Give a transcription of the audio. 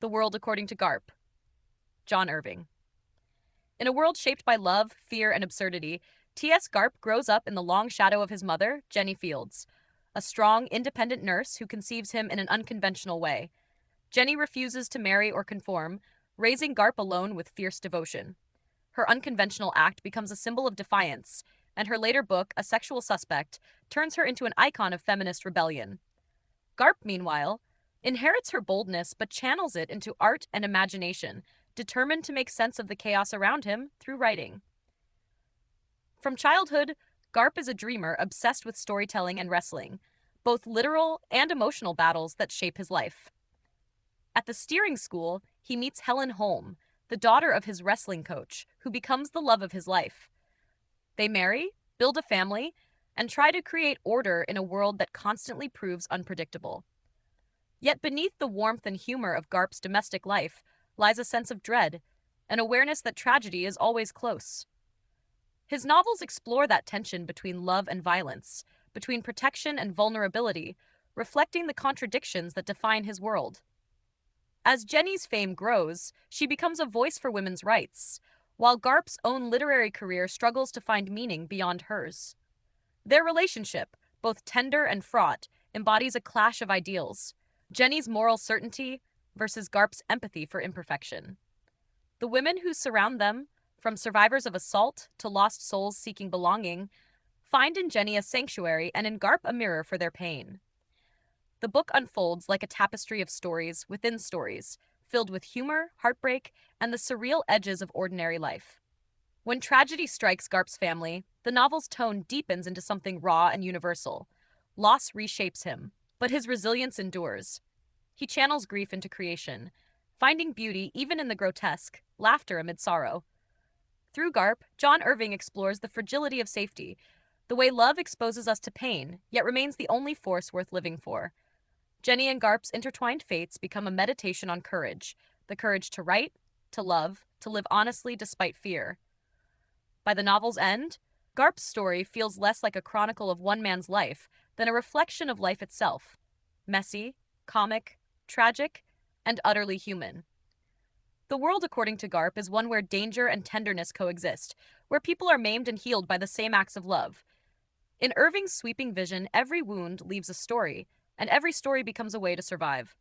The World According to Garp, John Irving. In a world shaped by love, fear, and absurdity, T.S. Garp grows up in the long shadow of his mother, Jenny Fields, a strong, independent nurse who conceives him in an unconventional way. Jenny refuses to marry or conform, raising Garp alone with fierce devotion. Her unconventional act becomes a symbol of defiance, and her later book, A Sexual Suspect, turns her into an icon of feminist rebellion. Garp, meanwhile, inherits her boldness but channels it into art and imagination, determined to make sense of the chaos around him through writing. From childhood, Garp is a dreamer obsessed with storytelling and wrestling, both literal and emotional battles that shape his life. At the steering school, he meets Helen Holm, the daughter of his wrestling coach, who becomes the love of his life. They marry, build a family, and try to create order in a world that constantly proves unpredictable. Yet beneath the warmth and humor of Garp's domestic life lies a sense of dread, an awareness that tragedy is always close. His novels explore that tension between love and violence, between protection and vulnerability, reflecting the contradictions that define his world. As Jenny's fame grows, she becomes a voice for women's rights, while Garp's own literary career struggles to find meaning beyond hers. Their relationship, both tender and fraught, embodies a clash of ideals: Jenny's moral certainty versus Garp's empathy for imperfection. The women who surround them, from survivors of assault to lost souls seeking belonging, find in Jenny a sanctuary and in Garp a mirror for their pain. The book unfolds like a tapestry of stories within stories, filled with humor, heartbreak, and the surreal edges of ordinary life. When tragedy strikes Garp's family, the novel's tone deepens into something raw and universal. Loss reshapes him, but his resilience endures. He channels grief into creation, finding beauty even in the grotesque, laughter amid sorrow. Through Garp, John Irving explores the fragility of safety, the way love exposes us to pain, yet remains the only force worth living for. Jenny and Garp's intertwined fates become a meditation on courage, the courage to write, to love, to live honestly despite fear. By the novel's end, Garp's story feels less like a chronicle of one man's life than a reflection of life itself: messy, comic, tragic, and utterly human. The World According to Garp is one where danger and tenderness coexist, where people are maimed and healed by the same acts of love. In Irving's sweeping vision, every wound leaves a story, and every story becomes a way to survive.